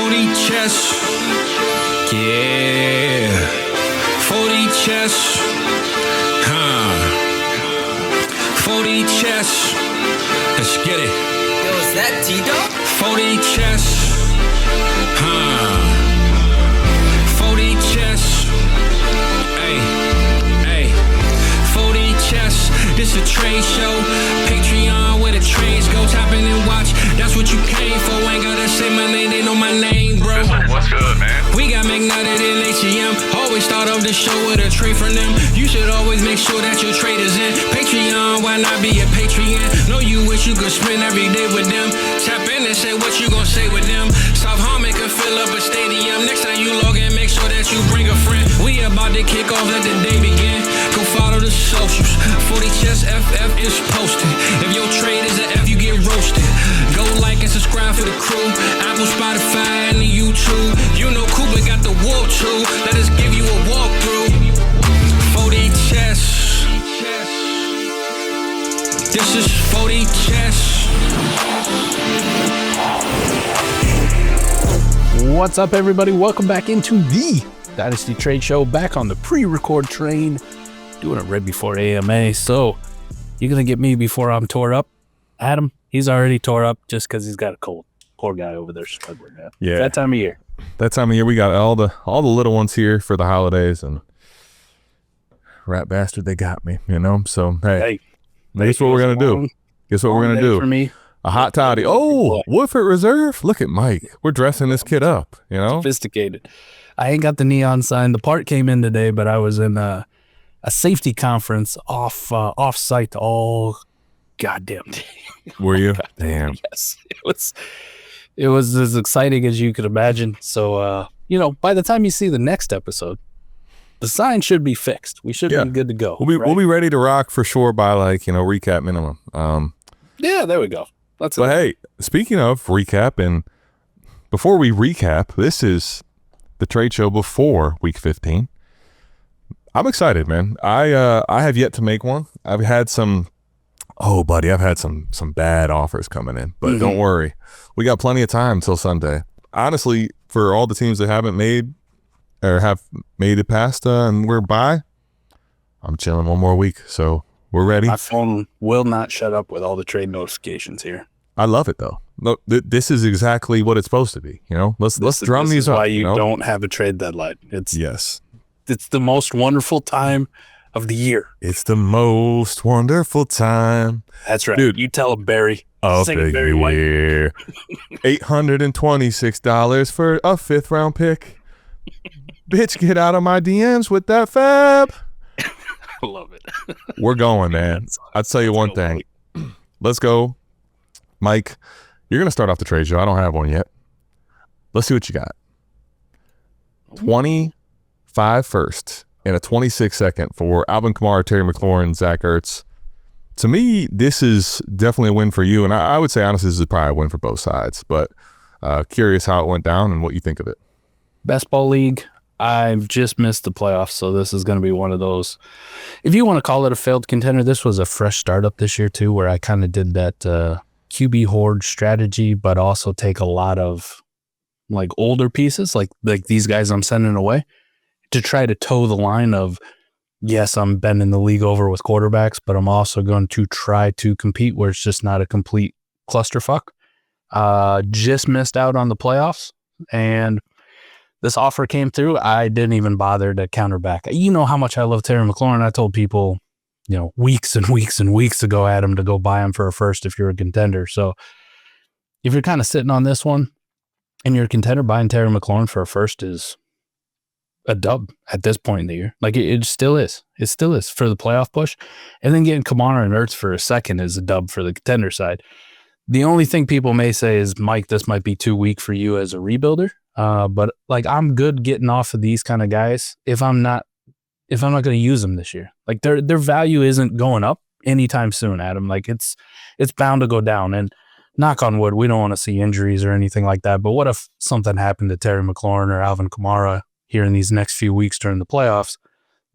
40 chess. Yeah. 40 chess. 40 chess. Let's get it. Yo, is that T-Dog? 40 chess. 40 chess. Hey. 40 chess. This a trade show. Patreon where the trades go. Tap in and watch. That's what you came for. Ain't gotta say my name. They know my name, bro. What's good, man? We got McNutted in ATM. Always start off the show with a trade from them. You should always make sure that your trade is in. Patreon, why not be a Patreon? Know you wish you could spend every day with them. Tap in and say what you gon' say with them. South Harmon can fill up a stadium. Next time you log in, make sure that you bring a friend. We about to kick off, let the day begin. Go follow the socials. 40 Chess FF is posted. If your trade is an F, you get roasted. Go like and subscribe for the crew. Apple, Spotify, and the YouTube. You know Cooper got the warp too. Let us give you a walkthrough. 40 Chess. This is 40 Chess. What's up, everybody? Welcome back into the Dynasty Trade Show. Back on the pre-record train. Doing it right before AMA. So, you're going to get me before I'm tore up. Adam, he's already tore up just because he's got a cold. Poor guy over there struggling, man. Yeah. It's that time of year. That time of year, we got all the little ones here for the holidays, and rat bastard, they got me, you know? So, hey guess what we're going to do? Guess what we're going to do? For me. A hot toddy. Oh, Woodford Reserve? Look at Mike. We're dressing this kid up, you know? Sophisticated. I ain't got the neon sign. The part came in today, but I was in a safety conference off-site all goddamn day. Were you? Damn. Yes. It was as exciting as you could imagine. So, by the time you see the next episode, the sign should be fixed. We should be good to go. We'll be ready to rock for sure by recap minimum. Yeah, there we go. But hey, speaking of recap, and before we recap, this is the trade show before week 15. I'm excited, man. I have yet to make one. I've had some bad offers coming in, but don't worry. We got plenty of time till Sunday. Honestly, for all the teams that haven't made or have made it past and we're by, I'm chilling one more week. So we're ready. My phone will not shut up with all the trade notifications here. I love it though. Look, this is exactly what it's supposed to be. You know, let's drum these up. Why you don't have a trade deadline? It's the most wonderful time of the year. It's the most wonderful time. That's right, dude. You tell him, Barry. Of Sing the it, Barry year. $826 for a 5th round pick. Bitch, get out of my DMs with that fab. I love it. We're going, man. I'll tell you one thing. Let's go. Mike, you're going to start off the trade show. I don't have one yet. Let's see what you got. 25 first and a 26 second for Alvin Kamara, Terry McLaurin, Zach Ertz. To me, this is definitely a win for you. And I would say, honestly, this is probably a win for both sides. But curious how it went down and what you think of it. Best ball league. I've just missed the playoffs, so this is going to be one of those. If you want to call it a failed contender, this was a fresh startup this year, too, where I kind of did that QB hoard strategy, but also take a lot of older pieces, like these guys I'm sending away, to try to toe the line of, yes, I'm bending the league over with quarterbacks, but I'm also going to try to compete where it's just not a complete clusterfuck. Just missed out on the playoffs, and this offer came through. I didn't even bother to counter back. You know how much I love Terry McLaurin. I told people, weeks and weeks and weeks ago, Adam, to go buy him for a first if you're a contender. So if you're kind of sitting on this one and you're a contender, buying Terry McLaurin for a first is a dub at this point in the year. It still is. It still is for the playoff push. And then getting Kamara and Ertz for a second is a dub for the contender side. The only thing people may say is, Mike, this might be too weak for you as a rebuilder. But I'm good getting off of these kind of guys if I'm not going to use them this year. Their value isn't going up anytime soon, Adam. It's bound to go down. And knock on wood, we don't want to see injuries or anything like that. But what if something happened to Terry McLaurin or Alvin Kamara here in these next few weeks during the playoffs?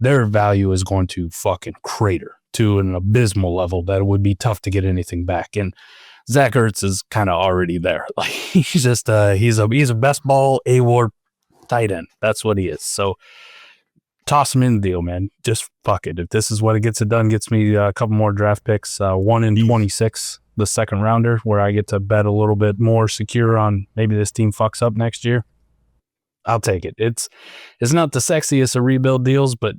Their value is going to fucking crater to an abysmal level that it would be tough to get anything back. And Zach Ertz is kind of already there. Like he's just he's a best ball A-War tight end. That's what he is. So toss him in the deal, man. Just fuck it. If this is what it gets it done, gets me a couple more draft picks, 1 in 26, the second rounder, where I get to bet a little bit more secure on maybe this team fucks up next year. I'll take it. It's not the sexiest of rebuild deals, but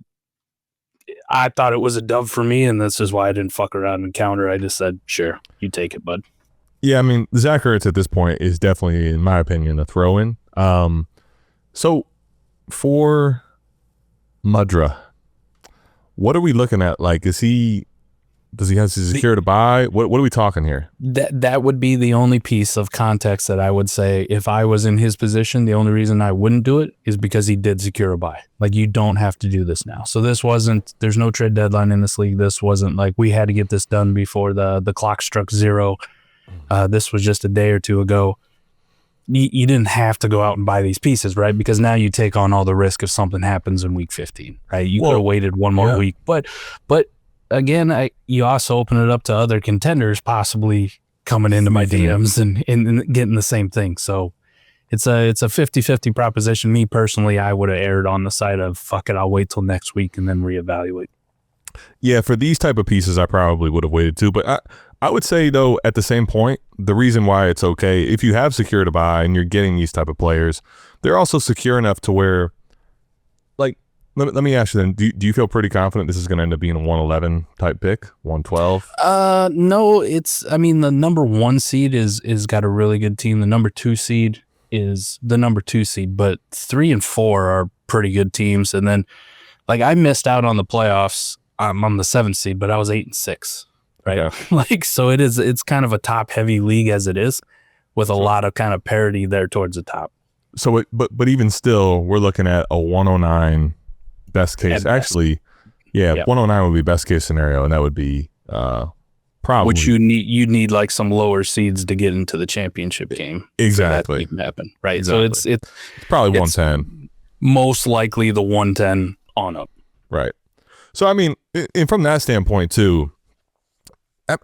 I thought it was a dub for me, and this is why I didn't fuck around and counter. I just said, sure, you take it, bud. Yeah, I mean, Zach Ertz at this point is definitely, in my opinion, a throw-in. So for Mudra, what are we looking at? Like, does he have to secure to buy? What are we talking here? That would be the only piece of context that I would say if I was in his position, the only reason I wouldn't do it is because he did secure a buy. Like, you don't have to do this now. So there's no trade deadline in this league. This wasn't like we had to get this done before the clock struck 0. This was just a day or two ago. You didn't have to go out and buy these pieces, right? Because now you take on all the risk if something happens in week 15, right? You could have waited one more week. But again, you also open it up to other contenders possibly coming into my DMs and getting the same thing. So it's a 50-50 proposition. Me personally, I would have erred on the side of fuck it, I'll wait till next week and then reevaluate. Yeah, for these type of pieces, I probably would have waited too. But I would say, though, at the same point, the reason why it's okay, if you have secure to buy and you're getting these type of players, they're also secure enough to where, like, let me ask you then, do you feel pretty confident this is going to end up being a 111 type pick, 112? No, the number 1 seed is got a really good team. The number 2 seed is the number 2 seed, but 3 and 4 are pretty good teams. And then, like, I missed out on the playoffs. I'm on the 7th seed, but I was 8 and 6. Right. Yeah. Like, so it's kind of a top heavy league as it is, with a lot of kind of parity there towards the top. So, but even still, we're looking at a 109 best case. Actually, yeah, 109 would be best case scenario, and that would be probably which you need like some lower seeds to get into the championship game. Exactly. So that can happen. Right. Exactly. So it's probably 110. Most likely the 110 on up. Right. So I mean, and from that standpoint too.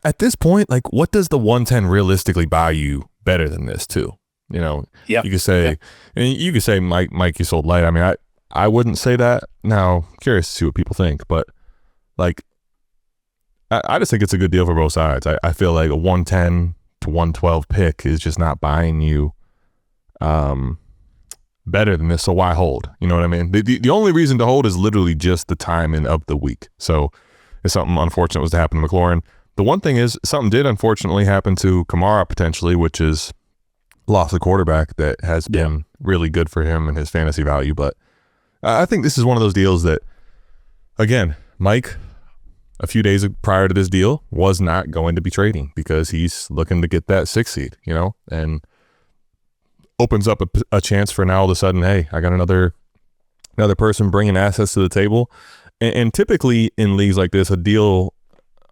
At this point, like, what does the 110 realistically buy you better than this too? You know, you could say, and you could say, Mike, you sold light. I mean, I wouldn't say that. Now, curious to see what people think, but like, I just think it's a good deal for both sides. I feel like a 110 to 112 pick is just not buying you better than this. So why hold? You know what I mean? The only reason to hold is literally just the timing of the week. So if something unfortunate was to happen to McLaurin. The one thing is, something did unfortunately happen to Kamara potentially, which is lost a quarterback that has been really good for him and his fantasy value. But I think this is one of those deals that, again, Mike, a few days prior to this deal, was not going to be trading because he's looking to get that 6th seed, you know, and opens up a chance for now all of a sudden, hey, I got another person bringing assets to the table. And typically in leagues like this, a deal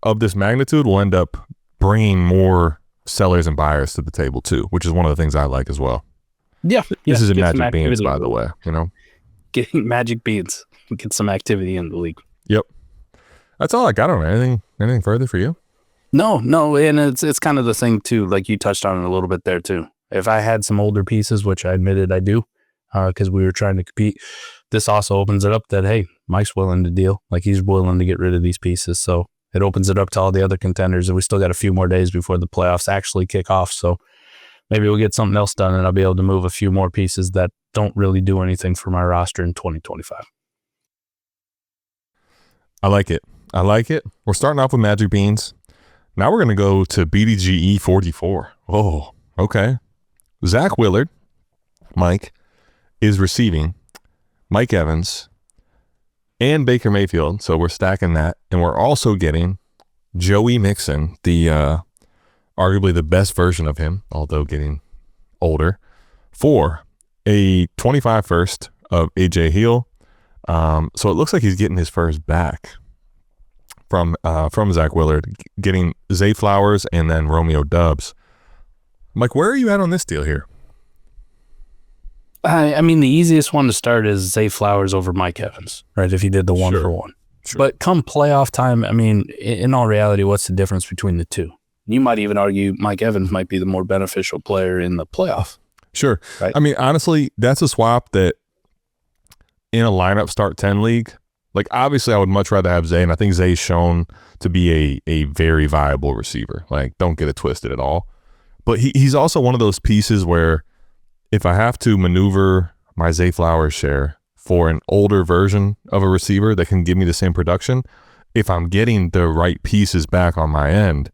of this magnitude will end up bringing more sellers and buyers to the table too, which is one of the things I like as well. Yeah. This is in Magic Beans, by the way, you know. Getting Magic Beans. Get some activity in the league. Yep. That's all I got on it. Anything further for you? No, and it's kind of the thing too, like you touched on it a little bit there too. If I had some older pieces, which I admitted I do, because we were trying to compete, this also opens it up that, hey, Mike's willing to deal. Like, he's willing to get rid of these pieces. So it opens it up to all the other contenders, and we still got a few more days before the playoffs actually kick off. So maybe we'll get something else done, and I'll be able to move a few more pieces that don't really do anything for my roster in 2025. I like it. We're starting off with Magic Beans. Now we're going to go to BDGE 44. Oh, okay. Zach Willard, Mike, is receiving Mike Evans and Baker Mayfield. So we're stacking that. And we're also getting Joey Mixon, the arguably the best version of him, although getting older, for a 25 first of AJ Hill. So it looks like he's getting his first back from Zach Willard, getting Zay Flowers and then Romeo Doubs. Mike, where are you at on this deal here? I mean, the easiest one to start is Zay Flowers over Mike Evans, right? If he did the 1-for-1. Sure. But come playoff time, I mean, in all reality, what's the difference between the two? You might even argue Mike Evans might be the more beneficial player in the playoff. Sure. Right. I mean, honestly, that's a swap that in a lineup start 10 league, like obviously I would much rather have Zay, and I think Zay's shown to be a very viable receiver. Like, don't get it twisted at all. But he's also one of those pieces where if I have to maneuver my Zay Flowers share for an older version of a receiver that can give me the same production, if I'm getting the right pieces back on my end,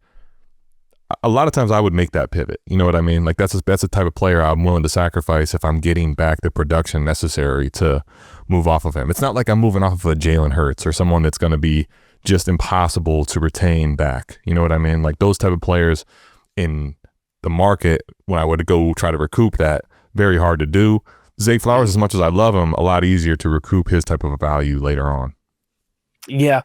a lot of times I would make that pivot. You know what I mean? Like that's the type of player I'm willing to sacrifice if I'm getting back the production necessary to move off of him. It's not like I'm moving off of a Jalen Hurts or someone that's going to be just impossible to retain back. You know what I mean? Like those type of players in the market, when I would go try to recoup that, very hard to do. Zay Flowers, as much as I love him, a lot easier to recoup his type of a value later on. Yeah.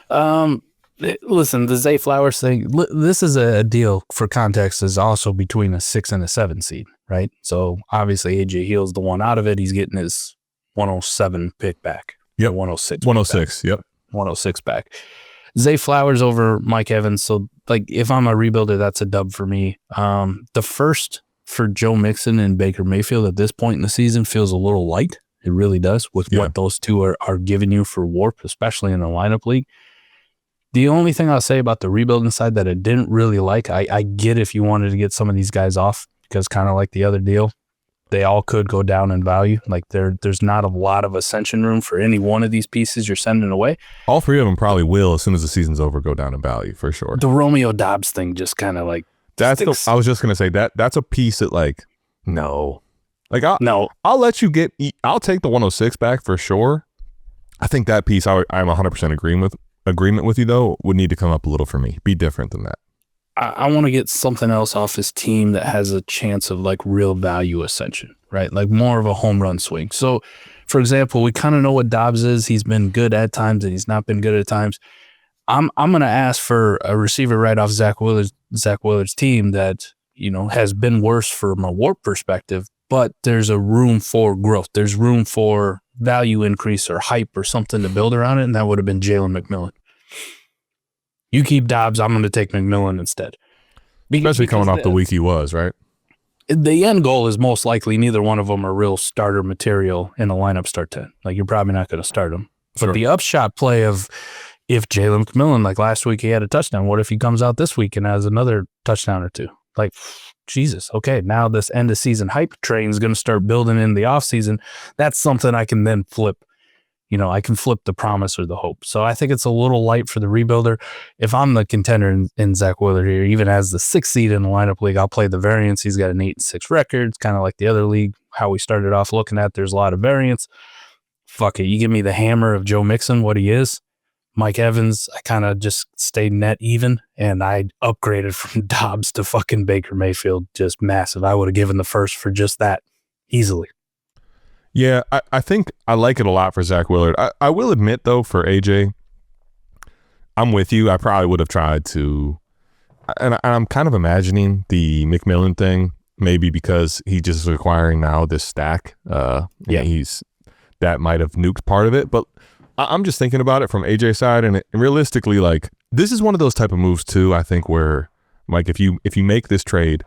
Listen, the Zay Flowers thing, this is a deal for context is also between a 6 and a 7 seed, right? So obviously AJ Heal's the one out of it. He's getting his 107 pick back. Yep. 106. 106. Yep. 106 back. Zay Flowers over Mike Evans. So like if I'm a rebuilder, that's a dub for me. The first for Joe Mixon and Baker Mayfield at this point in the season feels a little light. It really does with what those two are giving you for warp, especially in the lineup league. The only thing I'll say about the rebuilding side that I didn't really like, I get if you wanted to get some of these guys off, because kind of like the other deal, they all could go down in value. Like there's not a lot of ascension room for any one of these pieces you're sending away. All three of them probably will, as soon as the season's over, go down in value for sure. The Romeo Dobbs thing just kind of like I was just gonna say that's a piece that like no, like I'll let you get. I'll take the 106 back for sure. I think that piece I'm 100% agreement with you though would need to come up a little for me. Be different than that. I want to get something else off his team that has a chance of like real value ascension, right? Like more of a home run swing. So, for example, we kind of know what Dobbs is. He's been good at times and he's not been good at times. I'm going to ask for a receiver right off Zach Willard's team that, you know, has been worse from a warp perspective, but there's a room for growth. There's room for value increase or hype or something to build around it, and that would have been Jalen McMillan. You keep Dobbs, I'm going to take McMillan instead. Especially coming off the week he was, right? The end goal is most likely neither one of them are real starter material in a lineup start 10. Like you're probably not going to start them. But the upshot play of if Jalen McMillan, like last week he had a touchdown, what if he comes out this week and has another touchdown or two? Like, Jesus, okay, now this end of season hype train is going to start building in the offseason. That's something I can then flip. You know, I can flip the promise or the hope. So I think it's a little light for the rebuilder. If I'm the contender in Zach Willard here, even as the 6th seed in the lineup league, I'll play the variance. He's got an 8-6 record. It's kind of like the other league, how we started off looking at. There's a lot of variance. Fuck it. You give me the hammer of Joe Mixon, what he is. Mike Evans, I kind of just stayed net even, and I upgraded from Dobbs to fucking Baker Mayfield, just massive. I would have given the first for just that easily. Yeah, I think I like it a lot for Zach Willard. I will admit, though, for AJ, I'm with you. I probably would have tried to, and I'm kind of imagining the McMillan thing, maybe because he just is acquiring now this stack. That might have nuked part of it, but I'm just thinking about it from AJ's side, and realistically, like this is one of those type of moves too. I think where, like, if you make this trade,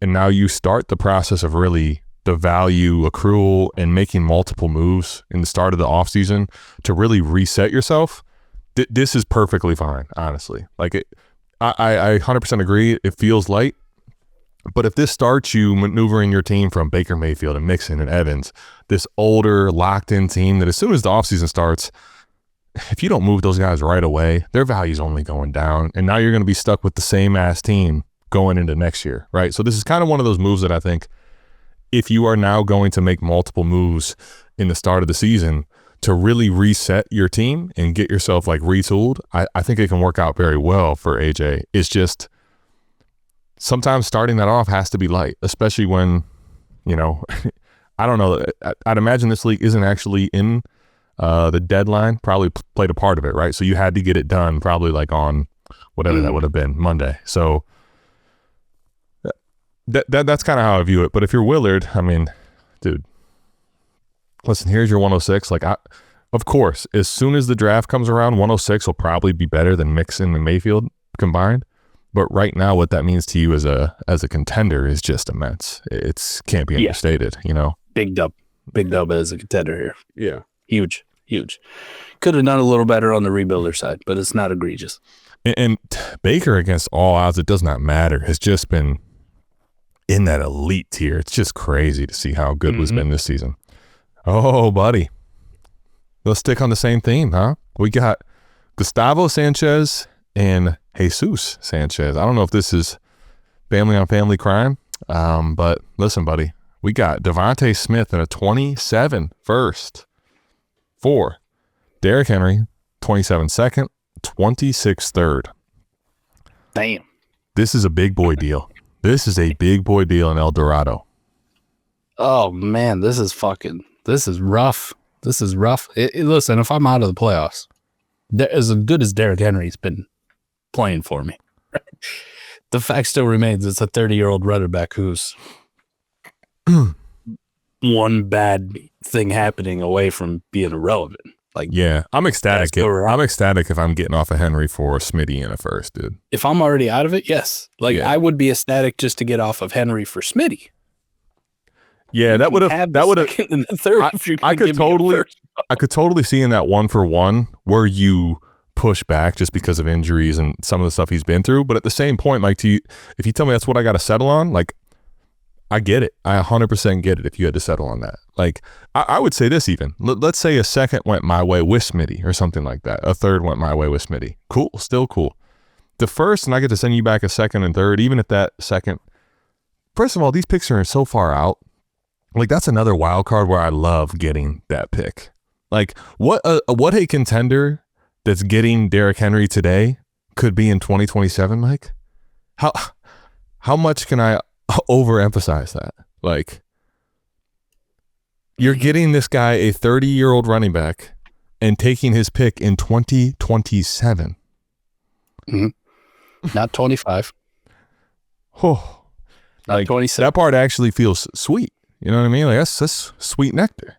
and now you start the process of really the value accrual and making multiple moves in the start of the offseason to really reset yourself, this is perfectly fine. Honestly, like I 100% agree. It feels light. But if this starts you maneuvering your team from Baker Mayfield and Mixon and Evans, this older, locked-in team that as soon as the offseason starts, if you don't move those guys right away, their value's only going down. And now you're going to be stuck with the same-ass team going into next year, right? So this is kind of one of those moves that I think if you are now going to make multiple moves in the start of the season to really reset your team and get yourself, like, retooled, I think it can work out very well for AJ. It's just sometimes starting that off has to be light, especially when, you know, I don't know. I'd imagine this league isn't actually in the deadline, probably played a part of it, right? So you had to get it done probably like on whatever that would have been, Monday. So that's kind of how I view it. But if you're Willard, I mean, dude, listen, here's your 106. Like, of course, as soon as the draft comes around, 106 will probably be better than Mixon and Mayfield combined. But right now, what that means to you as a contender is just immense. It's can't be understated, you know. Big dub as a contender here. Yeah. Huge. Could have done a little better on the rebuilder side, but it's not egregious. And Baker, against all odds, it does not matter, has just been in that elite tier. It's just crazy to see how good was been this season. Oh, buddy. Let's stick on the same theme, huh? We got Gustavo Sanchez and Jesus Sanchez. I don't know if this is family on family crime, but listen, buddy. We got Devontae Smith in a 27 first for Derrick Henry, 27 second, 26 third. Damn. This is a big boy deal. This is a big boy deal in El Dorado. Oh, man, this is rough. Listen, if I'm out of the playoffs, as good as Derrick Henry's been playing for me, the fact still remains it's a 30-year-old running back who's one bad thing happening away from being irrelevant. Like, yeah, I'm ecstatic. I'm ecstatic if I'm getting off of Henry for Smitty in a first, dude. If I'm already out of it, yes. Like, I would be ecstatic just to get off of Henry for Smitty. Yeah, that would have and the third. I could totally see in that 1-for-1 where you push back just because of injuries and some of the stuff he's been through. But at the same point, Mike, if you tell me that's what I got to settle on, like, I get it. I 100% get it if you had to settle on that. Like, I would say this even. Let's say a second went my way with Smitty or something like that. A third went my way with Smitty. Cool, still cool. The first, and I get to send you back a second and third, even at that second. First of all, these picks are so far out. Like, that's another wild card where I love getting that pick. Like, what a contender that's getting Derrick Henry today could be in 2027, Mike? How much can I overemphasize that? Like, you're getting this guy, a 30-year-old running back, and taking his pick in 2027. Not 25. Oh, not like 27. That part actually feels sweet. You know what I mean? Like, that's sweet nectar.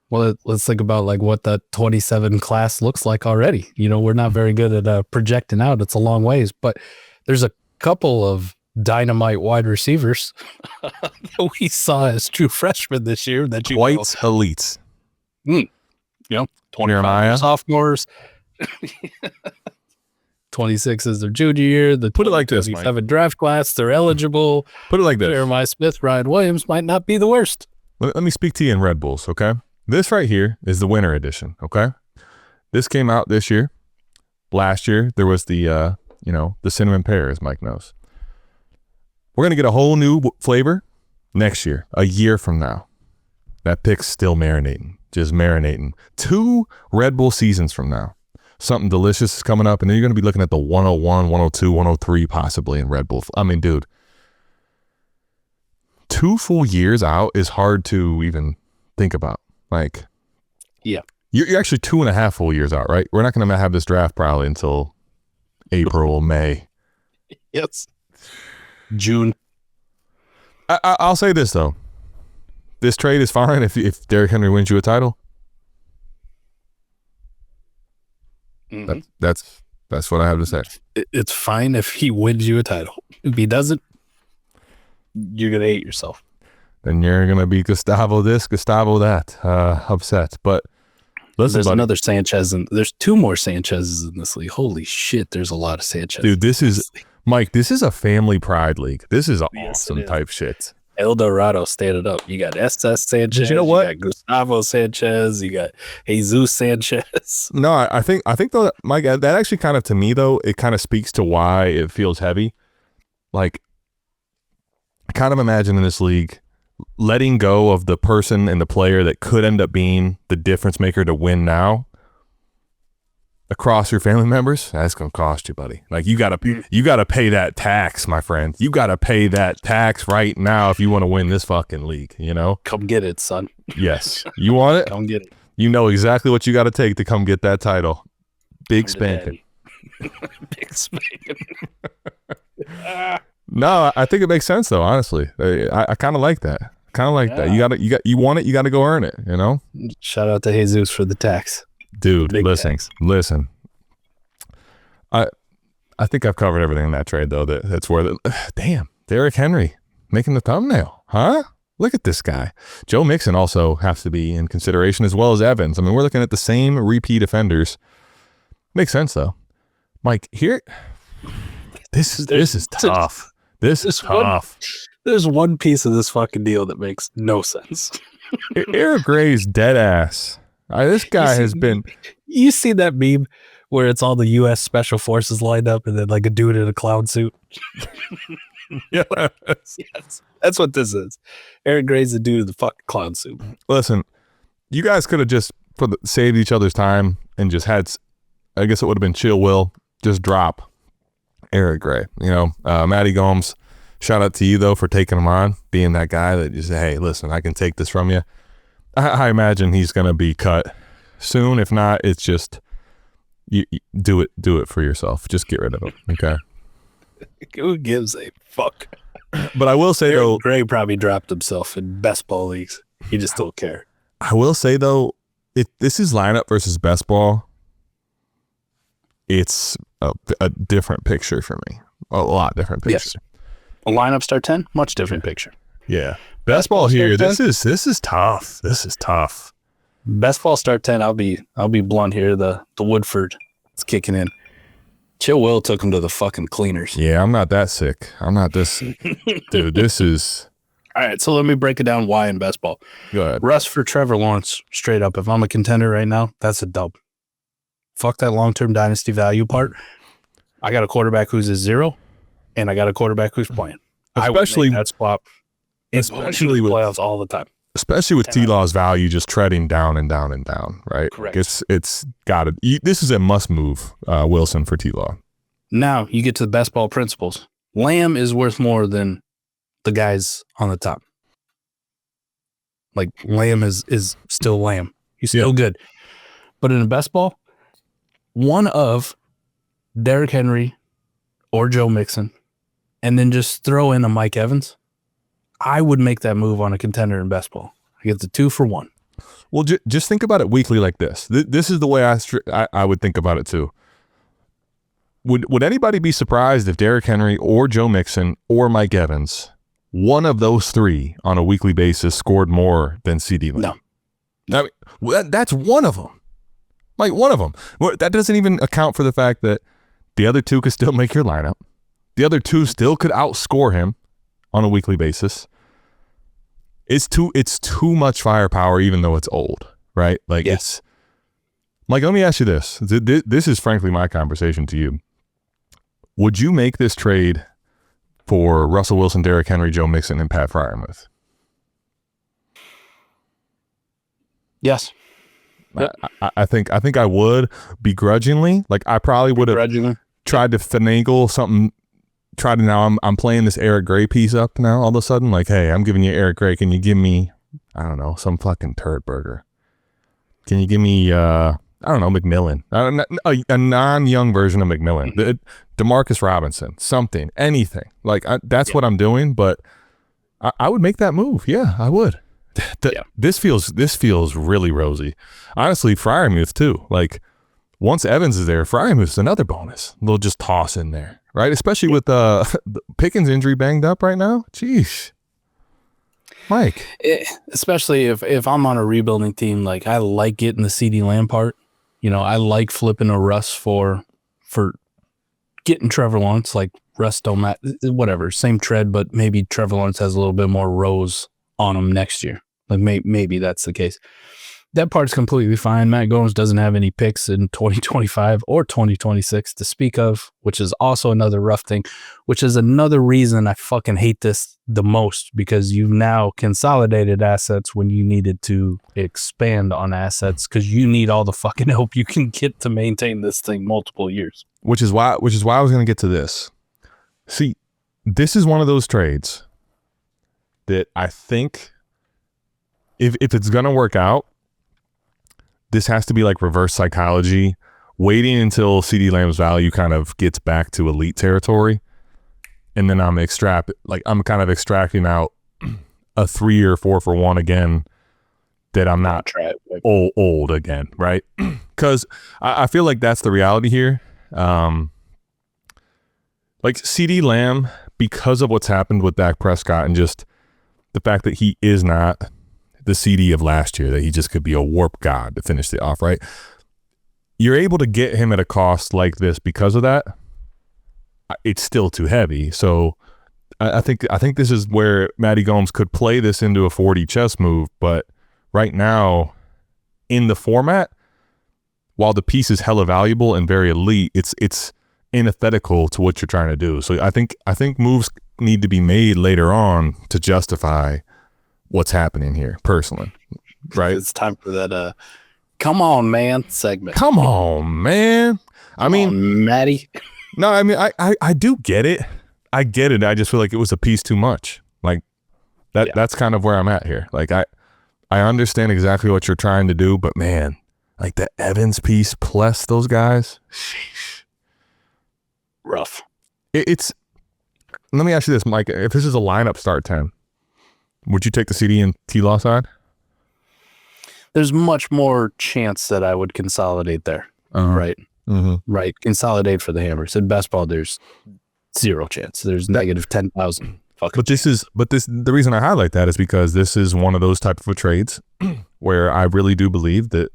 Well, let's think about like what the 27 class looks like already. You know, we're not very good at projecting out. It's a long ways, but there's a couple of dynamite wide receivers that we saw as true freshmen this year. That Quite elites. You know, 25 sophomores. 26 is their junior year. The Put it like this, 27 draft class, they're eligible. Put it like this. Jeremiah Smith, Ryan Williams might not be the worst. Let me speak to you in Red Bulls, okay? This right here is the winter edition, okay? This came out this year. Last year, there was the cinnamon pear, as Mike knows. We're going to get a whole new flavor next year, a year from now. That pick's still marinating, just marinating. 2 Red Bull seasons from now. Something delicious is coming up, and then you're going to be looking at the 101, 102, 103 possibly in Red Bull. I mean, dude, 2 full years out is hard to even think about. Like, yeah, you're actually 2.5 full years out, right? We're not going to have this draft probably until April, May. Yes. June. I'll say this, though. This trade is fine if Derrick Henry wins you a title. Mm-hmm. That's what I have to say. It's fine if he wins you a title. If he doesn't, you're going to hate yourself. Then you're going to be Gustavo this, Gustavo that, upset. But listen, there's buddy, another Sanchez, and there's 2 more Sanchez's in this league. Holy shit, there's a lot of Sanchez. Dude, this is, Mike, this is a family pride league. This is awesome type shit. El Dorado standing up. You got SS Sanchez. You know what? You got Gustavo Sanchez. You got Jesus Sanchez. No, I think though, Mike, that actually kind of, to me though, it kind of speaks to why it feels heavy. Like, I kind of imagine in this league, letting go of the person and the player that could end up being the difference maker to win now across your family members, that's gonna cost you, buddy. Like, you gotta pay that tax, my friend. You gotta pay that tax right now if you want to win this fucking league. You know, come get it, son. Yes, you want it. Come get it. You know exactly what you got to take to come get that title. Big spanking. Big spanking. No, I think it makes sense though. Honestly, I kind of like that. That. You want it. You got to go earn it. You know. Shout out to Jesus for the tax. Dude, Big listen. tax. Listen. I think I've covered everything in that trade, though. That's worth it. Damn, Derrick Henry making the thumbnail, huh? Look at this guy. Joe Mixon also has to be in consideration, as well as Evans. I mean, we're looking at the same repeat offenders. Makes sense, though. Mike, here, this is tough. This is tough. There's one piece of this fucking deal that makes no sense. Eric Gray's dead ass. This guy has been. You see that meme where it's all the U.S. Special Forces lined up and then like a dude in a clown suit? Yes. Yes. That's what this is. Eric Gray's the dude in the fucking clown suit. Listen, you guys could have just saved each other's time and just had, I guess it would have been chill will, just drop Eric Gray. You know, Matty Gomes, shout out to you, though, for taking him on, being that guy that you say, hey, listen, I can take this from you. I imagine he's going to be cut soon. If not, it's just, you do it for yourself. Just get rid of him, okay? Who gives a fuck? But I will say, though, Gray probably dropped himself in best ball leagues. He just don't care. I will say, though, if this is lineup versus best ball, it's a different picture for me. A lot different picture. Yes. A lineup start 10, much different picture. Yeah. Best ball here, this is tough. This is tough. Best ball start 10, I'll be blunt here. The Woodford is kicking in. Chill Will took him to the fucking cleaners. Yeah, I'm not that sick. I'm not this. Dude, this is. All right, so let me break it down why in best ball. Go ahead. Russ for Trevor Lawrence, straight up. If I'm a contender right now, that's a dub. Fuck that long-term dynasty value part. I got a quarterback who's a 0, and I got a quarterback who's playing. Especially that swap. Especially with playoffs all the time. Especially with T-Law's value just treading down and down and down, right? Correct. It's got to. This is a must move, Wilson, for T-Law. Now you get to the best ball principles. Lamb is worth more than the guys on the top. Like Lamb is still Lamb. He's still good. But in a best ball, one of Derrick Henry or Joe Mixon, and then just throw in a Mike Evans, I would make that move on a contender in best ball. I get the 2 for 1. Well, just think about it weekly like this. This is the way I would think about it too. Would anybody be surprised if Derrick Henry or Joe Mixon or Mike Evans, one of those 3 on a weekly basis, scored more than CeeDee Lamb? No. I mean, that's one of them. Like one of them. That doesn't even account for the fact that the other 2 could still make your lineup. The other 2 still could outscore him on a weekly basis. It's too much firepower, even though it's old, right? Like it's like, let me ask you this. This is frankly my conversation to you. Would you make this trade for Russell Wilson, Derrick Henry, Joe Mixon, and Pat Freiermuth? Yes. Yep. I think I would begrudgingly. Like I probably would have tried to finagle something. I'm playing this Eric Gray piece up now all of a sudden. Like, hey, I'm giving you Eric Gray. Can you give me, I don't know, some fucking turd burger? Can you give me, I don't know, McMillan? A non-young version of McMillan. DeMarcus Robinson, something, anything. Like, that's what I'm doing, but I would make that move. Yeah, I would. This feels really rosy. Honestly, Freiermuth too. Like, once Evans is there, Freiermuth's another bonus. They'll just toss in there, right? Especially with Pickens' injury banged up right now. Jeez, Mike. Especially if I'm on a rebuilding team, like I like getting the CeeDee Lamb part. You know, I like flipping a Russ for getting Trevor Lawrence. Like Russ don't matter, whatever, same tread, but maybe Trevor Lawrence has a little bit more rows on him next year. Like maybe that's the case. That part's completely fine. Matt Gomes doesn't have any picks in 2025 or 2026 to speak of, which is also another rough thing, which is another reason I fucking hate this the most, because you've now consolidated assets when you needed to expand on assets because you need all the fucking help you can get to maintain this thing multiple years. Which is why I was going to get to this. See, this is one of those trades that I think if it's going to work out, this has to be like reverse psychology, waiting until CeeDee Lamb's value kind of gets back to elite territory. And then I'm kind of extracting out a 3 or 4 for 1 again that I'm not old again, right? Because I feel like that's the reality here. Like CeeDee Lamb, because of what's happened with Dak Prescott and just the fact that he is not the CD of last year, that he just could be a warp god to finish it off, right? You're able to get him at a cost like this because of that. It's still too heavy. So I think this is where Matty Gomes could play this into a 40 chess move, but right now in the format, while the piece is hella valuable and very elite, it's antithetical to what you're trying to do. So I think moves need to be made later on to justify what's happening here personally, right? It's time for that come on man segment. Come on, man. Come on, Matty. No, I mean I do get it. I get it. I just feel like it was a piece too much. Like that that's kind of where I'm at here. Like I understand exactly what you're trying to do, but man, like the Evans piece plus those guys, sheesh. Rough. It's let me ask you this, Mike. If this is a lineup start 10, would you take the CD and T-Law side? There's much more chance that I would consolidate there. Right. Mm-hmm. Right. Consolidate for the Hammers. In best ball, there's zero chance. There's negative 10,000. The reason I highlight that is because this is one of those type of trades where I really do believe that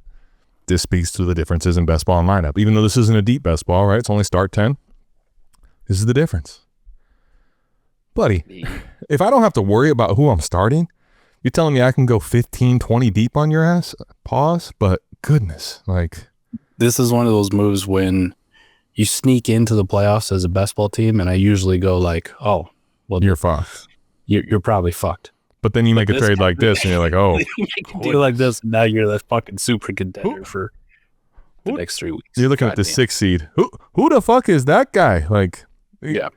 this speaks to the differences in best ball and lineup. Even though this isn't a deep best ball, right? It's only start 10. This is the difference. Buddy, if I don't have to worry about who I'm starting, you're telling me I can go 15, 20 deep on your ass? Pause. But goodness, like. This is one of those moves when you sneak into the playoffs as a best ball team, and I usually go like, oh, well, you're fucked. You're probably fucked. But then you make a trade like this, and you're like, oh. You make a deal like this, and now you're the fucking super contender for the next 3 weeks. You're looking at the 6th seed. Who the fuck is that guy? Like, yeah.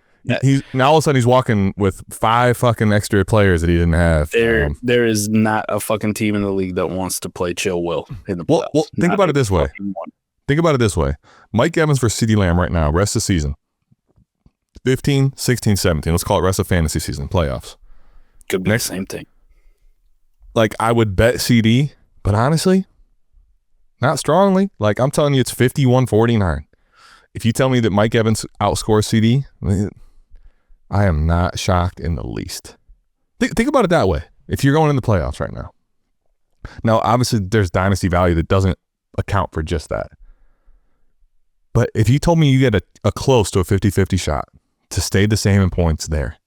He's now all of a sudden he's walking with 5 fucking extra players that he didn't have. There is not a fucking team in the league that wants to play chill will in the playoffs. Well, think about it this way. Think about it this way. Mike Evans for CeeDee Lamb right now, rest of the season. 15, 16, 17. Let's call it rest of fantasy season, playoffs. Could be the same thing. Like, I would bet CD, but honestly, not strongly. Like, I'm telling you, it's 51-49. If you tell me that Mike Evans outscores CD, I am not shocked in the least. Think about it that way. If you're going in the playoffs right now. Now, obviously, there's dynasty value that doesn't account for just that. But if you told me you get a close to a 50-50 shot to stay the same in points there,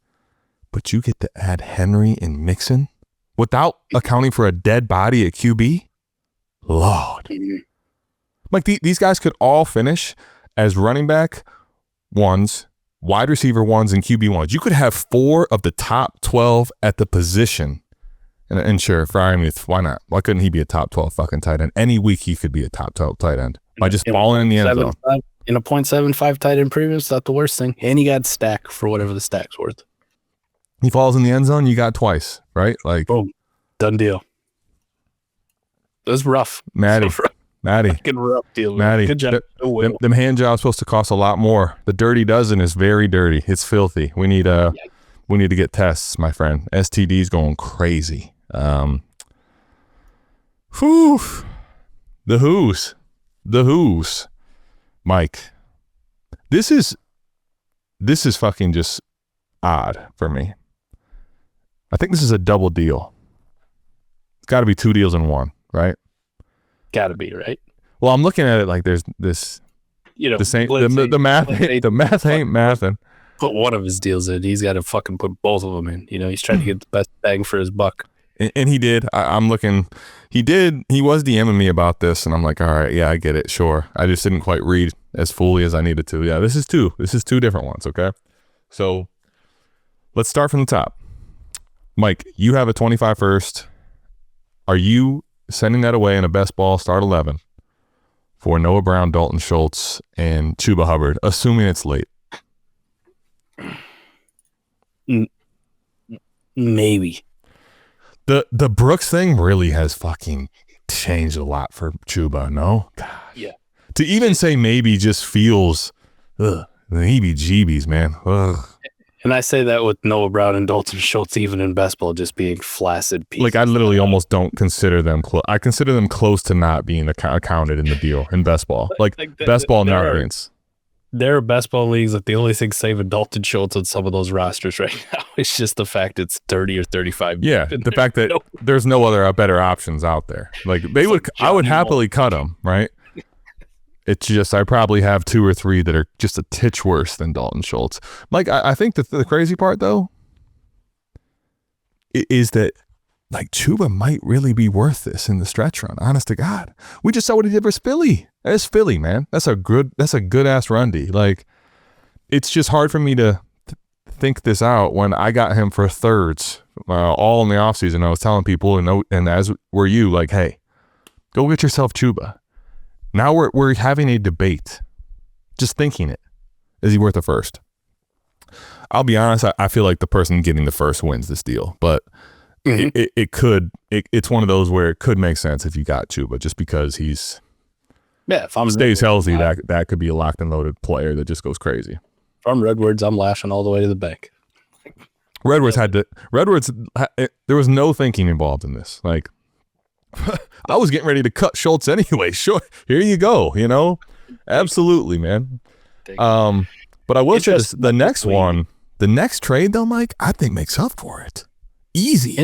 but you get to add Henry and Mixon without accounting for a dead body at QB, Lord. Like these guys could all finish as running back ones, wide receiver ones, and QB ones. You could have 4 of the top 12 at the position. And sure, Freiermuth, why not? Why couldn't he be a top 12 fucking tight end? Any week he could be a top 12 tight end by just falling in the end zone. In a 0.75 tight end premium, it's not the worst thing. And he got stack for whatever the stack's worth. He falls in the end zone, you got twice, right? Like, boom, done deal. It was rough. Matty. Fucking rough deal. Matty. Good job. Them hand jobs supposed to cost a lot more. The dirty dozen is very dirty. It's filthy. We need to get tests, my friend. STD's going crazy. Whew. The who's. Mike. This is fucking just odd for me. I think this is a double deal. It's got to be 2 deals in one, right? Got to be, right? Well, I'm looking at it like there's this, the same, the math ain't mathing. Put one of his deals in. He's got to fucking put both of them in. He's trying to get the best bang for his buck. And he did. I'm looking. He did. He was DMing me about this, and I'm like, all right, yeah, I get it. Sure. I just didn't quite read as fully as I needed to. Yeah, this is 2. This is 2 different ones, okay? So let's start from the top. Mike, you have a 25 first. Are you sending that away in a best ball start 11 for Noah Brown, Dalton Schultz, and Chuba Hubbard, assuming it's late? Maybe. The Brooks thing really has fucking changed a lot for Chuba, no? Gosh. Yeah. To even say maybe just feels the heebie-jeebies, man. Ugh. And I say that with Noah Brown and Dalton Schultz, even in best ball, just being flaccid pieces. Like, I literally almost don't consider them close. I consider them close to not being accounted in the deal in best ball. Like best ball narratives. there are best ball leagues that the only thing saving Dalton Schultz on some of those rosters right now is just the fact it's 30 or 35. Yeah, the fact that there's no other better options out there. Like I would happily cut him, right? It's just I probably have 2 or 3 that are just a titch worse than Dalton Schultz. Like I think that the crazy part though is that like Chuba might really be worth this in the stretch run. Honest to God, we just saw what he did versus Philly. That's Philly, man. That's a good ass run D. Like it's just hard for me to think this out when I got him for thirds all in the offseason. I was telling people and as were you, like, hey, go get yourself Chuba. Now we're having a debate. Just thinking it. Is he worth a first? I'll be honest, I feel like the person getting the first wins this deal, but it's one of those where it could make sense if you got Chuba just because he's if I'm stays healthy, that could be a locked and loaded player that just goes crazy. If I'm Redwoods, I'm lashing all the way to the bank. Redwoods there was no thinking involved in this. Like I was getting ready to cut Schultz anyway. Sure, here you go. Absolutely, man. But I will say this, the next trade though, Mike, I think makes up for it. Easy.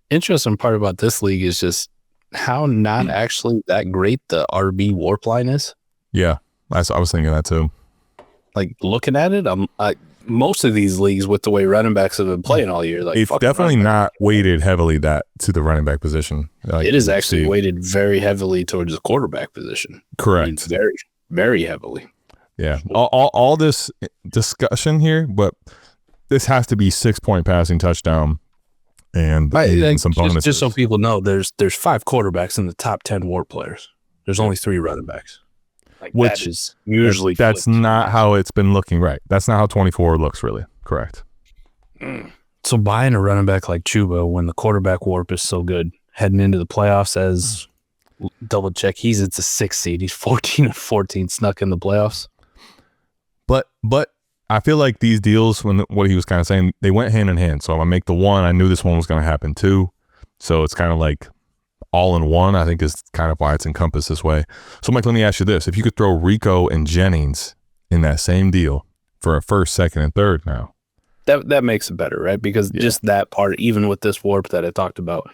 Interesting part about this league is just how not actually that great the RB warp line is. Yeah, I was thinking that too. Like looking at it, most of these leagues with the way running backs have been playing all year, like it's definitely not weighted heavily to the running back position. Like, it is actually weighted very heavily towards the quarterback position. Correct. Very, very heavily. Yeah. All this discussion here, but this has to be 6-point passing touchdown and some bonuses. Just so people know, there's 5 quarterbacks in the top 10 WARP players. There's only 3 running backs. Which that is usually that's not how it's been looking, right? That's not how 24 looks, really. Correct. So buying a running back like Chuba when the quarterback warp is so good, heading into the playoffs as double check, he's at the 6th seed. He's 14-14 snuck in the playoffs. But I feel like these deals, what he was kind of saying, they went hand in hand. So I make the one, I knew this one was going to happen too. So it's kind of like all in one, I think is kind of why it's encompassed this way. So Mike, let me ask you this. If you could throw Rico and Jennings in that same deal for a first, second, and third now. That makes it better, right? Because just that part, even with this warp that I talked about,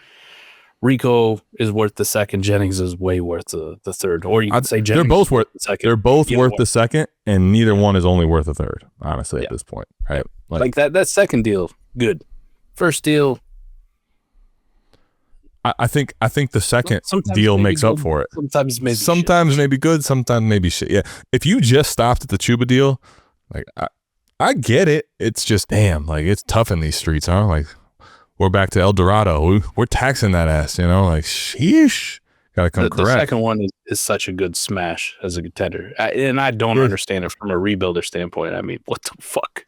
Rico is worth the second, Jennings is way worth the third. Or you could say Jennings they're both worth the second. They're both worth the second, and neither one is only worth a third, honestly, at this point. Right? Like that second deal, good. First deal, I think the second deal makes up for it. Sometimes maybe good, sometimes maybe shit. Yeah. If you just stopped at the Chuba deal, like I get it. It's just damn, like it's tough in these streets, huh? Like we're back to El Dorado. We're taxing that ass, like sheesh. Gotta come correct. The second one is such a good smash as a contender. And I don't understand it from a rebuilder standpoint. I mean, what the fuck?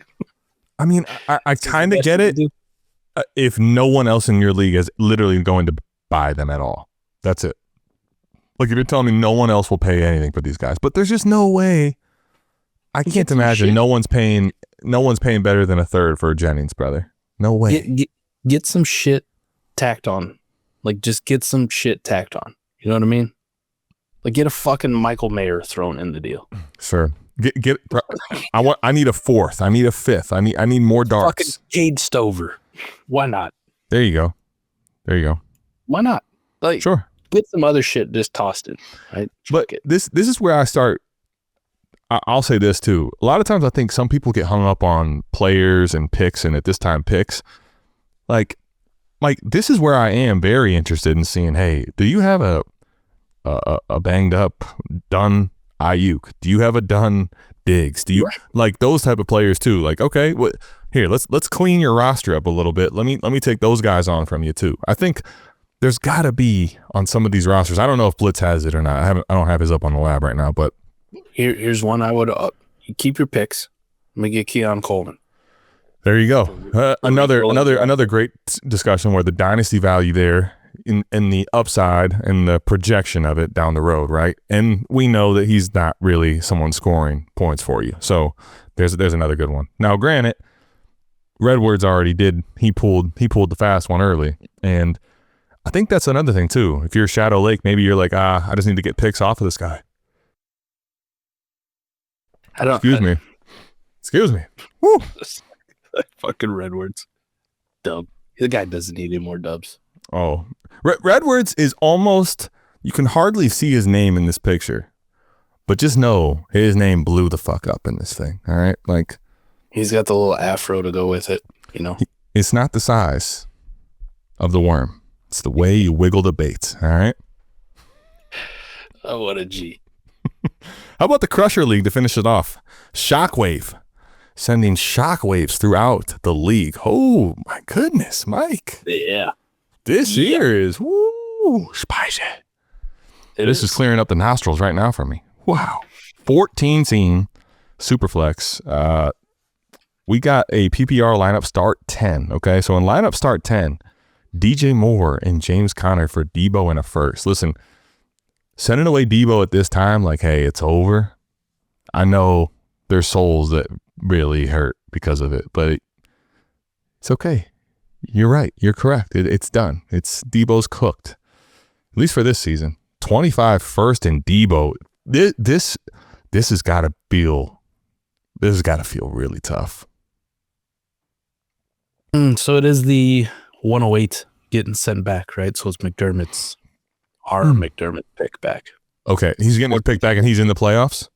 I mean, I kind of get it. If no one else in your league is literally going to buy them at all. That's it. Like if you're telling me no one else will pay anything for these guys, but there's just no way. I can't imagine no one's paying better than a third for Jennings, brother. No way. Get some shit tacked on. Like just get some shit tacked on. You know what I mean? Like get a fucking Michael Mayer thrown in the deal. Sure. I need a fourth. I need a fifth. I need more darts. Fucking Cade Stover. Why not? There you go. Why not? Like sure. Get some other shit just tossed in. Right? But this is where I start. I'll say this too. A lot of times I think some people get hung up on players and picks, and at this time picks. Like this is where I am very interested in seeing, hey, do you have a banged up done Ayuk? Do you have a done Diggs? Do you like those type of players too? Like, okay, here, let's clean your roster up a little bit. Let me take those guys on from you too. I think there's gotta be on some of these rosters. I don't know if Blitz has it or not. I don't have his up on the lab right now, but here's one I would you keep your picks. Let me get Keon Coleman. There you go. Another great discussion where the dynasty value there in the upside and the projection of it down the road, right? And we know that he's not really someone scoring points for you. So there's another good one. Now, granted, Redwoods already did. He pulled the fast one early, and I think that's another thing too. If you're Shadow Lake, maybe you're like, I just need to get picks off of this guy. Excuse me. Woo. Fucking Redwoods. Dub. The guy doesn't need any more dubs. Oh, Redwoods is almost, you can hardly see his name in this picture, but just know his name blew the fuck up in this thing. All right. Like, he's got the little afro to go with it, you know. It's not the size of the worm. It's the way you wiggle the bait. All right. Oh, what a G. How about the Crusher League to finish it off? Shockwave. Sending shockwaves throughout the league. Oh, my goodness, Mike. Yeah. This year is, woo, spicy. This is clearing up the nostrils right now for me. Wow. 14-team Superflex. We got a PPR lineup start 10, okay? So in lineup start 10, DJ Moore and James Conner for Debo and a first. Listen, sending away Debo at this time, like, hey, it's over. I know there's souls that really hurt because of it, but it's okay. You're right. You're correct. It's done. Debo's cooked, at least for this season. 25 first in Debo. This has got to feel really tough. So it is the 108 getting sent back, right? So it's McDermott's McDermott pick back. Okay, he's getting a pick back, and he's in the playoffs.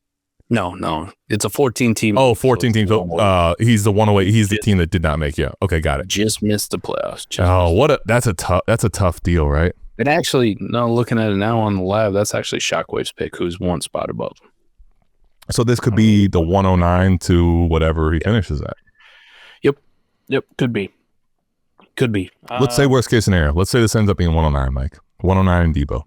No, it's a 14 team. Oh, 14 teams. He's the 108. He's the team that did not make. Yeah. Okay, got it. Just missed the playoffs. That's a tough deal, right? And actually, no, looking at it now on the lab, that's actually Shockwave's pick, who's one spot above. So this could be the 109 to whatever he finishes at. Yep, could be. Let's say worst case scenario. Let's say this ends up being 109, Mike. 109 and Debo.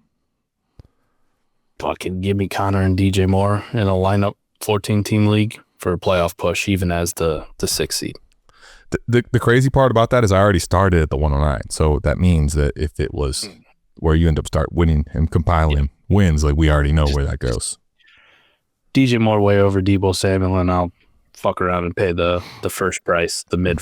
Fucking give me Connor and DJ Moore in a lineup 14-team league for a playoff push, even as the 6th seed. The crazy part about that is I already started at the 109. So that means that if it was where you end up start winning and compiling wins, like we already know where that goes. DJ Moore way over Debo Samuel, and I'll fuck around and pay the first price, the mid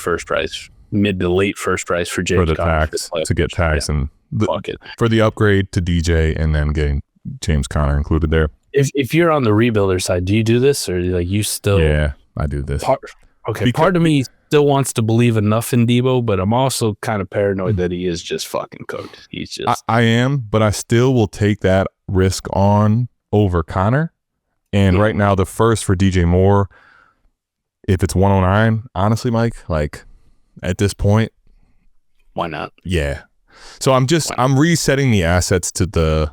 to late first price for James for the Conner tax to get tax and fuck it for the upgrade to DJ and then getting James Conner included there. If you're on the rebuilder side, do you do this or like you still? Yeah, I do this. Part of me still wants to believe enough in Debo, but I'm also kind of paranoid that he is just fucking cooked. He's just. I am, but I still will take that risk on over Conner. And right now, the first for DJ Moore, if it's 109, honestly, Mike, like at this point, why not? Yeah. So I'm resetting the assets to the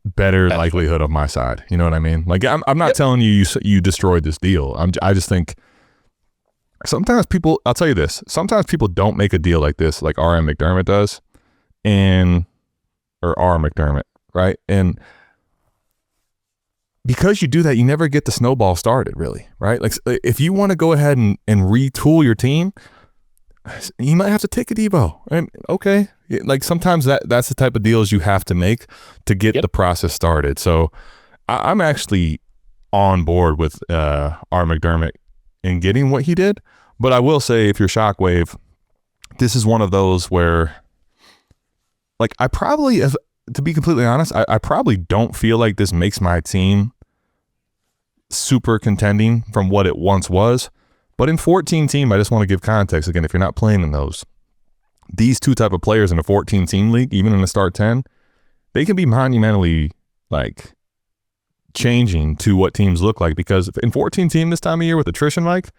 better likelihood of my side. You know what I mean? Like I'm not telling you destroyed this deal. I just think sometimes people, I'll tell you this, sometimes people don't make a deal like this, like R.M. McDermott does, or R. McDermott, right? And because you do that, you never get the snowball started, really, right? Like if you want to go ahead and retool your team, you might have to take a Debo. Right? Okay. Like sometimes that's the type of deals you have to make to get the process started. So I'm actually on board with R. McDermott in getting what he did. But I will say, if you're Shockwave, this is one of those where, like, I probably, to be completely honest, I probably don't feel like this makes my team super contending from what it once was. But in 14-team, I just want to give context. Again, if you're not playing in these two type of players in a 14-team league, even in the start 10, they can be monumentally, like, changing to what teams look like. Because in 14-team this time of year with attrition, like,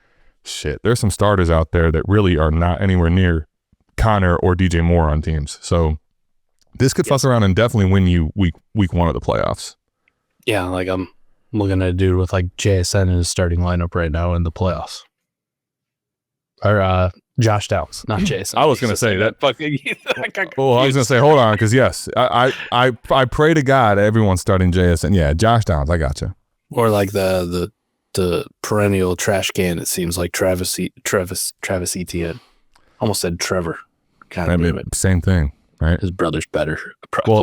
shit, there's some starters out there that really are not anywhere near Connor or DJ Moore on teams. So this could fuck around and definitely win you week one of the playoffs. Yeah, like I'm looking at a dude with like JSN in his starting lineup right now in the playoffs. Or Josh Downs, not Jason. I was going to say that. Fucking. Oh, I was going to say, hold on, because yes, I pray to God everyone's starting JSN. Yeah, Josh Downs, I got you. Or like the perennial trash can. It seems like Travis Etienne. Almost said Trevor. Kind of same thing, right? His brother's better. Probably.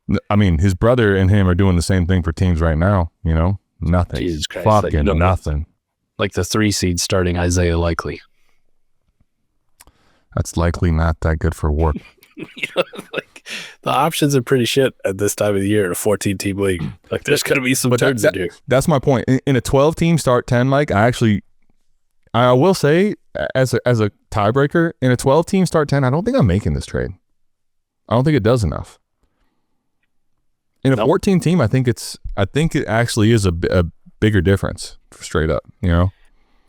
Well, I mean, his brother and him are doing the same thing for teams right now. You know, nothing. Jesus Christ, fucking like, nothing. Like the 3 seed starting Isaiah Likely. That's likely not that good for work. You know, like like the options are pretty shit at this time of the year in a 14-team league. Like there's going to be some turns in here. That's my point. In a 12-team start 10, Mike, I will say as a tiebreaker, in a 12-team start 10, I don't think I'm making this trade. I don't think it does enough. In a 14-team, I think it actually is a bigger difference, straight up, you know?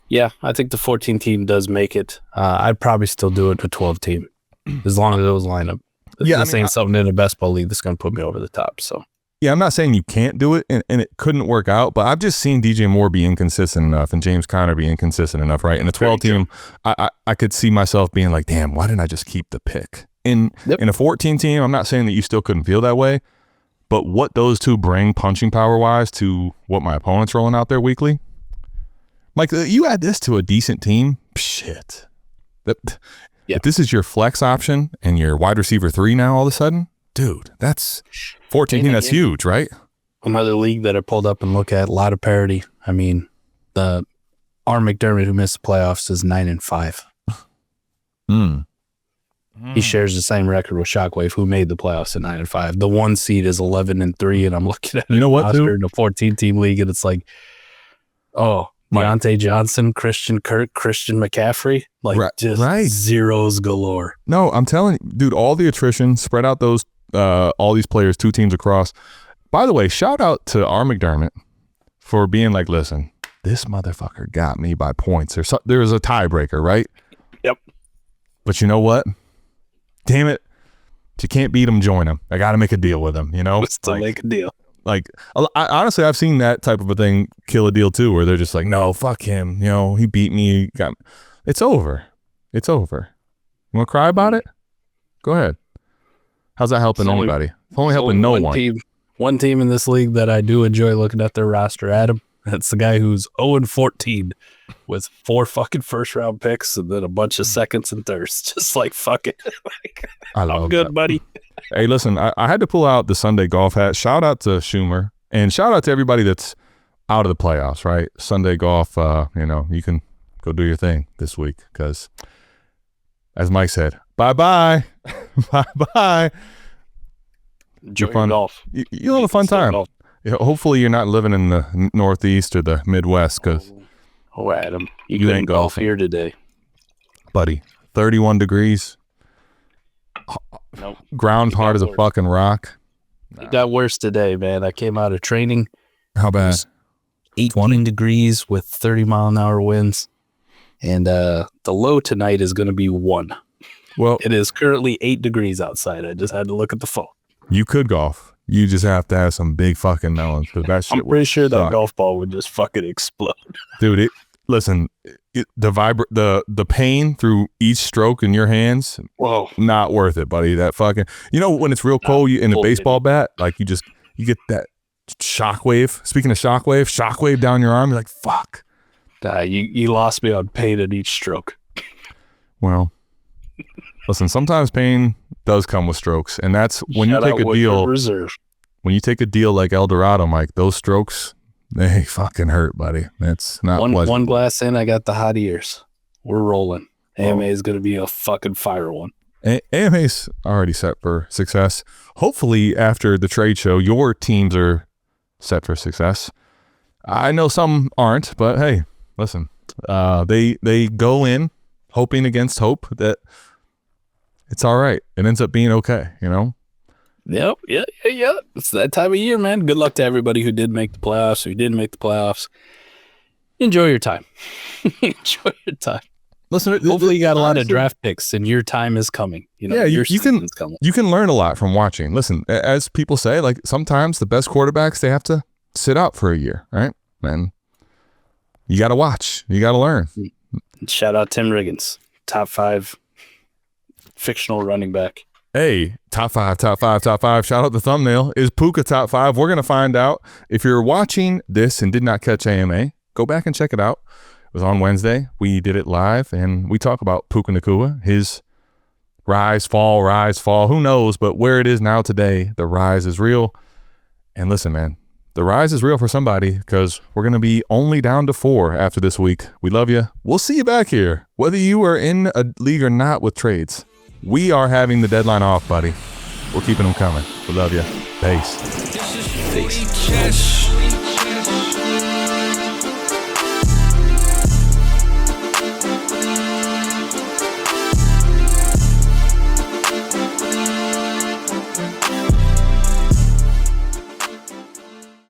Yeah, I think the 14-team does make it. I'd probably still do it in a 12-team as long as it was lineup. This ain't something in a best ball league that's going to put me over the top. So yeah, I'm not saying you can't do it and it couldn't work out, but I've just seen DJ Moore be inconsistent enough and James Conner be inconsistent enough, right? In a 12-team, I could see myself being like, damn, why didn't I just keep the pick? In a 14-team, I'm not saying that you still couldn't feel that way, but what those two bring punching power-wise to what my opponent's rolling out there weekly, Mike, you add this to a decent team, shit. If this is your flex option and your wide receiver 3 now all of a sudden, dude, that's 14, that's huge, right? Another league that I pulled up and look at, a lot of parity. I mean, the McDermott who missed the playoffs is 9-5. He shares the same record with Shockwave, who made the playoffs at 9-5. The 1 seed is 11-3, and I'm looking at in a 14-team league, and it's like, Deontay Johnson, Christian Kirk, Christian McCaffrey, zeros galore. No, I'm telling you, dude, all the attrition, spread out those all these players, 2 teams across. By the way, shout out to McDermott for being like, listen, this motherfucker got me by points. There's a tiebreaker, right? Yep. But you know what? Damn it. If you can't beat him, join him. I got to make a deal with him, you know? Let's make a deal. Like, honestly, I've seen that type of a thing kill a deal too, where they're just like, no, fuck him. You know, he beat me. It's over. It's over. You want to cry about it? Go ahead. How's that helping anybody? It's only helping no one. One team in this league that I do enjoy looking at their roster, Adam. That's the guy who's 0-14 with 4 fucking first-round picks and then a bunch of seconds and thirds. Just like, fuck it. I'm good, that, buddy. Hey, listen, I had to pull out the Sunday golf hat. Shout out to Schumer and shout out to everybody that's out of the playoffs, right? Sunday golf, you can go do your thing this week because, as Mike said, bye-bye. Bye-bye. Enjoy your golf. You'll have a fun time. Yeah, hopefully you're not living in the Northeast or the Midwest because Adam, you ain't golf here today, buddy. 31 degrees. Nope. Ground hard as a fucking rock. It got worse today, man. I came out of training. How bad? 18 degrees with 30-mile-an-hour winds, and the low tonight is going to be 1. Well, it is currently 8 degrees outside. I just had to look at the phone. You could golf. You just have to have some big fucking melons because that shit. I'm pretty sure that golf ball would just fucking explode, dude. The pain through each stroke in your hands. Whoa, not worth it, buddy. That fucking, when it's real cold, you in a baseball bat, like you get that shockwave. Speaking of shockwave down your arm. You're like, fuck. You lost me on pain at each stroke. Well, listen, sometimes pain does come with strokes, and that's when you take a deal. When you take a deal like El Dorado, Mike, those strokes, they fucking hurt, buddy. It's not one glass in, I got the hot ears. We're rolling. AMA is going to be a fucking fire one. AMA's already set for success. Hopefully, after the trade show, your teams are set for success. I know some aren't, but hey, listen, they go in hoping against hope that it's all right. It ends up being okay, Yep. Yeah. It's that time of year, man. Good luck to everybody who did make the playoffs, who didn't make the playoffs. Enjoy your time. Enjoy your time. Listen, hopefully you got a lot of draft picks and your time is coming. You can learn a lot from watching. Listen, as people say, like sometimes the best quarterbacks, they have to sit out for a year, right? And you got to watch. You got to learn. Shout out Tim Riggins, top 5 fictional running back. Hey, top five. Shout out the thumbnail. Is Puka top 5? We're going to find out. If you're watching this and did not catch AMA, go back and check it out. It was on Wednesday. We did it live, and we talk about Puka Nacua, his rise, fall. Who knows? But where it is now today, the rise is real. And listen, man, the rise is real for somebody because we're going to be only down to 4 after this week. We love you. We'll see you back here. Whether you are in a league or not with trades, we are having the deadline off, buddy. We're keeping them coming. We love you. Peace. This is 40 chess.